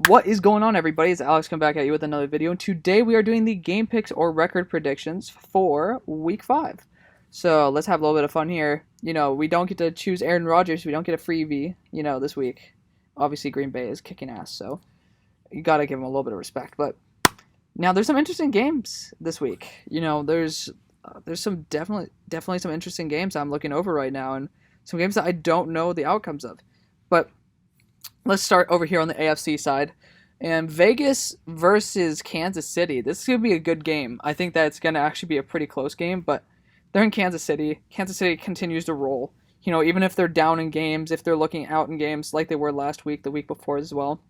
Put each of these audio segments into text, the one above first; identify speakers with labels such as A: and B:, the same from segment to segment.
A: What is going on, everybody? It's Alex coming back at you with another video, and today we are doing the game picks or record predictions for Week 5. So let's have a little bit of fun here. We don't get to choose Aaron Rodgers. We don't get a freebie, this week. Obviously, Green Bay is kicking ass, so you got to give them a little bit of respect. But now there's some interesting games this week. There's some definitely some interesting games I'm looking over right now, and some games that I don't know the outcomes of. But let's start over here on the AFC side. And Vegas versus Kansas City. This is going to be a good game. I think that it's going to actually be a pretty close game, but they're in Kansas City. Kansas City continues to roll. Even if they're down in games, if they're looking out in games like they were last week, the week before as well,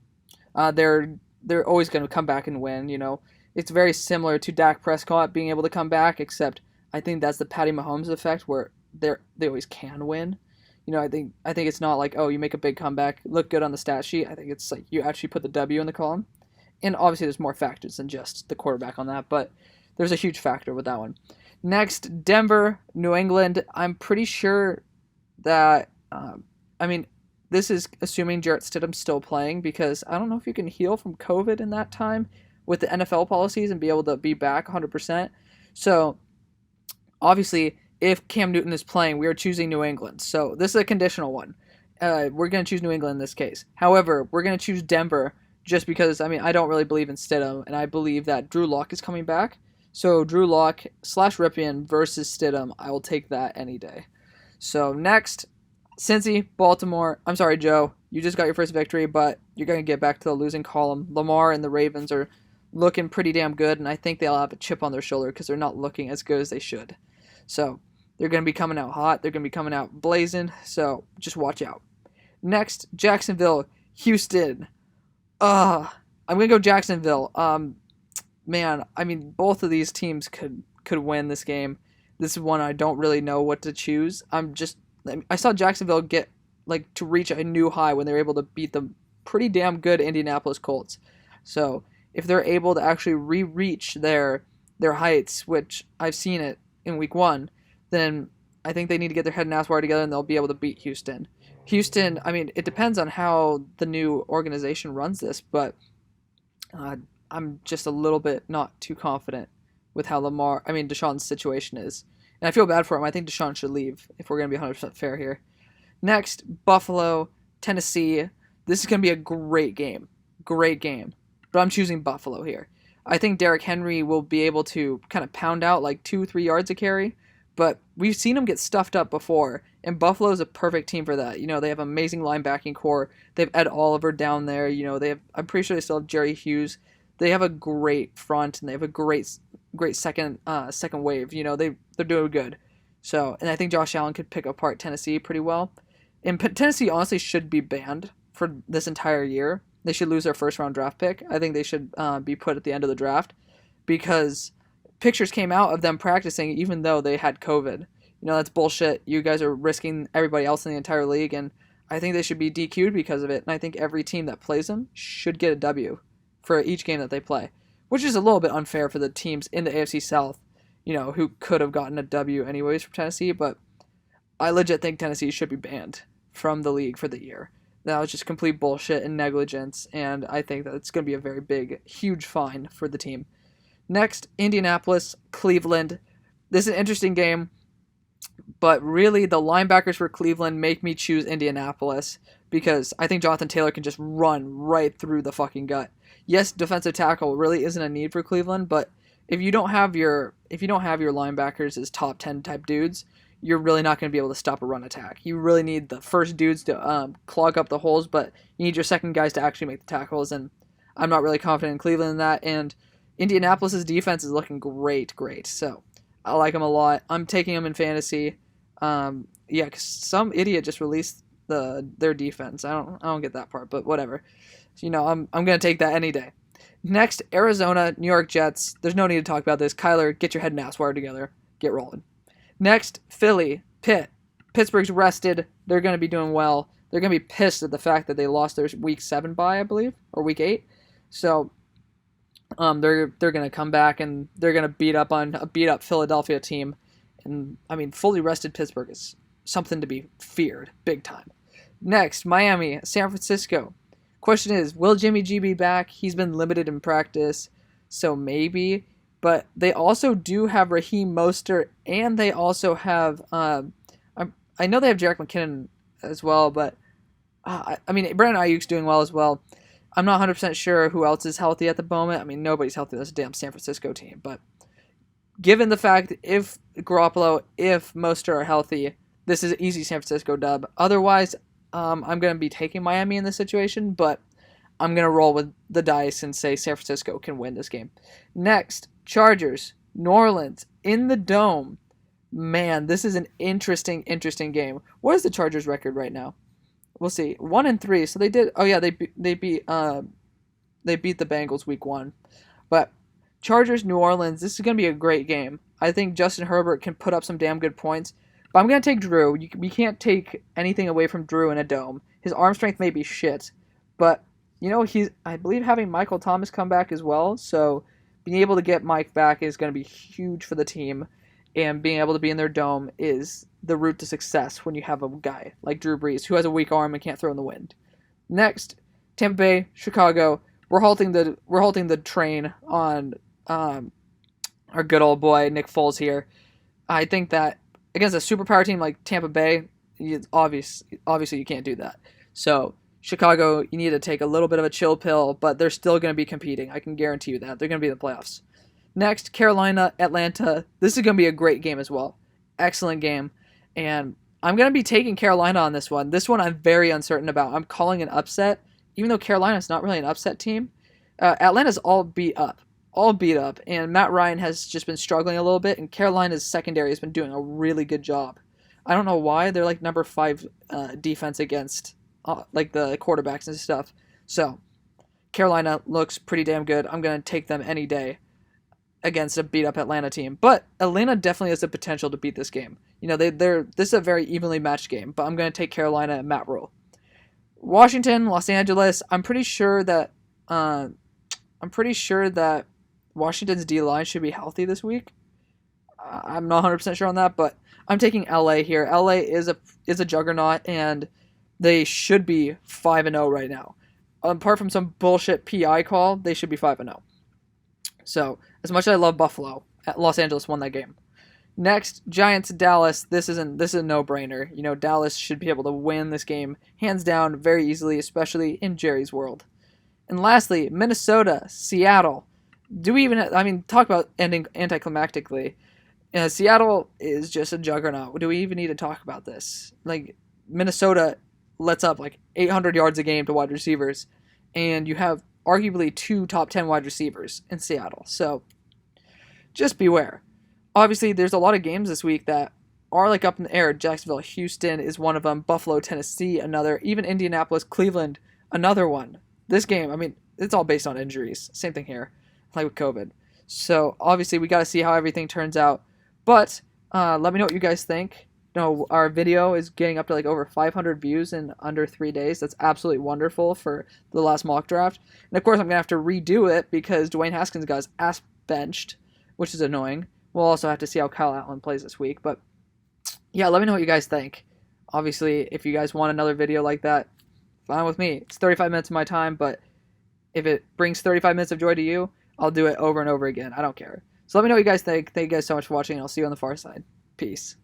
A: they're always going to come back and win. It's very similar to Dak Prescott being able to come back, except I think that's the Patty Mahomes effect where they always can win. I think it's not like, oh, you make a big comeback, look good on the stat sheet. I think it's like you actually put the W in the column. And obviously there's more factors than just the quarterback on that, but there's a huge factor with that one. Next, Denver, New England. I'm pretty sure that, this is assuming Jarrett Stidham's still playing, because I don't know if you can heal from COVID in that time with the NFL policies and be able to be back 100%. So, obviously, if Cam Newton is playing, we are choosing New England. So this is a conditional one. We're going to choose New England in this case. However, we're going to choose Denver just because, I don't really believe in Stidham, and I believe that Drew Lock is coming back. So Drew Lock / Ripien versus Stidham, I will take that any day. So next, Cincy, Baltimore. I'm sorry, Joe. You just got your first victory, but you're going to get back to the losing column. Lamar and the Ravens are looking pretty damn good, and I think they'll have a chip on their shoulder because they're not looking as good as they should. So they're going to be coming out hot. They're going to be coming out blazing. So just watch out. Next, Jacksonville, Houston. I'm going to go Jacksonville. Both of these teams could win this game. This is one I don't really know what to choose. I saw Jacksonville get to reach a new high when they were able to beat the pretty damn good Indianapolis Colts. So if they're able to actually reach their heights, which I've seen it in week 1, then I think they need to get their head and ass wired together, and they'll be able to beat Houston. Houston, it depends on how the new organization runs this, but I'm just a little bit not too confident with how Deshaun's situation is. And I feel bad for him. I think Deshaun should leave if we're going to be 100% fair here. Next, Buffalo, Tennessee. This is going to be a great game. Great game. But I'm choosing Buffalo here. I think Derrick Henry will be able to kind of pound out 2-3 yards a carry, but we've seen him get stuffed up before, and Buffalo is a perfect team for that. They have amazing linebacking core. They have Ed Oliver down there. I'm pretty sure they still have Jerry Hughes. They have a great front, and they have a great second wave. They're doing good. So, and I think Josh Allen could pick apart Tennessee pretty well. And Tennessee honestly should be banned for this entire year. They should lose their first round draft pick. I think they should be put at the end of the draft, because pictures came out of them practicing even though they had COVID. That's bullshit. You guys are risking everybody else in the entire league, and I think they should be DQ'd because of it. And I think every team that plays them should get a W for each game that they play, which is a little bit unfair for the teams in the AFC South, who could have gotten a W anyways from Tennessee. But I legit think Tennessee should be banned from the league for the year. That was just complete bullshit and negligence, and I think that it's going to be a very big, huge fine for the team. Next, Indianapolis, Cleveland. This is an interesting game, but really the linebackers for Cleveland make me choose Indianapolis, because I think Jonathan Taylor can just run right through the fucking gut. Yes, defensive tackle really isn't a need for Cleveland, but if you don't have your linebackers as top 10 type dudes, you're really not going to be able to stop a run attack. You really need the first dudes to clog up the holes, but you need your second guys to actually make the tackles, and I'm not really confident in Cleveland in that. And Indianapolis' defense is looking great. So I like them a lot. I'm taking them in fantasy. Because some idiot just released their defense. I don't get that part, but whatever. So, I'm going to take that any day. Next, Arizona, New York Jets. There's no need to talk about this. Kyler, get your head and ass wired together. Get rolling. Next, Philly, Pitt. Pittsburgh's rested. They're going to be doing well. They're going to be pissed at the fact that they lost their week 7 bye, I believe, or week 8. So they're going to come back, and they're going to beat up on a beat up Philadelphia team. And fully rested Pittsburgh is something to be feared big time. Next, Miami, San Francisco. Question is, will Jimmy G be back? He's been limited in practice, so maybe. But they also do have Raheem Mostert, and they also have I know they have Jerick McKinnon as well, but I mean Brandon Ayuk's doing well as well. I'm not 100% sure who else is healthy at the moment. I mean, nobody's healthy. That's a damn San Francisco team. But given the fact if Garoppolo, if Mostert are healthy, this is an easy San Francisco dub. Otherwise, I'm going to be taking Miami in this situation, but I'm going to roll with the dice and say San Francisco can win this game. Next, Chargers, New Orleans, in the Dome. Man, this is an interesting game. What is the Chargers record right now? We'll see. 1-3. So they did. Oh yeah, they beat the Bengals week 1. But Chargers, New Orleans. This is gonna be a great game. I think Justin Herbert can put up some damn good points. But I'm gonna take Drew. We can't take anything away from Drew in a dome. His arm strength may be shit, but I believe having Michael Thomas come back as well. So being able to get Mike back is gonna be huge for the team. And being able to be in their dome is the route to success when you have a guy like Drew Brees who has a weak arm and can't throw in the wind. Next, Tampa Bay, Chicago. We're halting the train on our good old boy Nick Foles here. I think that against a superpower team like Tampa Bay, obviously you can't do that. So Chicago, you need to take a little bit of a chill pill, but they're still going to be competing. I can guarantee you that. They're going to be in the playoffs. Next, Carolina, Atlanta. This is going to be a great game as well. Excellent game. And I'm going to be taking Carolina on this one. This one I'm very uncertain about. I'm calling an upset, even though Carolina's not really an upset team. Atlanta's all beat up. And Matt Ryan has just been struggling a little bit, and Carolina's secondary has been doing a really good job. I don't know why. They're like number 5 defense against like the quarterbacks and stuff. So Carolina looks pretty damn good. I'm going to take them any day against a beat-up Atlanta team. But Atlanta definitely has the potential to beat this game. This is a very evenly matched game, but I'm going to take Carolina and Matt Rule. Washington, Los Angeles. I'm pretty sure that Washington's D-line should be healthy this week. I'm not 100% sure on that, but I'm taking LA here. LA is a juggernaut, and they should be 5-0 right now. Apart from some bullshit PI call, they should be 5-0. So, as much as I love Buffalo, Los Angeles won that game. Next, Giants, Dallas. This is a no-brainer. Dallas should be able to win this game hands down very easily, especially in Jerry's world. And lastly, Minnesota, Seattle. Talk about ending anticlimactically. Seattle is just a juggernaut. Do we even need to talk about this? Like, Minnesota lets up like 800 yards a game to wide receivers, and you have arguably 2 top 10 wide receivers in Seattle. So just beware. Obviously, there's a lot of games this week that are like up in the air. Jacksonville, Houston is one of them. Buffalo, Tennessee, another. Even Indianapolis, Cleveland, another one. This game, it's all based on injuries. Same thing here, like with COVID. So obviously, we got to see how everything turns out. But let me know what you guys think. Our video is getting up to like over 500 views in under 3 days. That's absolutely wonderful for the last mock draft. And of course, I'm going to have to redo it because Dwayne Haskins got his ass benched, which is annoying. We'll also have to see how Kyle Allen plays this week. But yeah, let me know what you guys think. Obviously, if you guys want another video like that, fine with me. It's 35 minutes of my time, but if it brings 35 minutes of joy to you, I'll do it over and over again. I don't care. So let me know what you guys think. Thank you guys so much for watching, and I'll see you on the far side. Peace.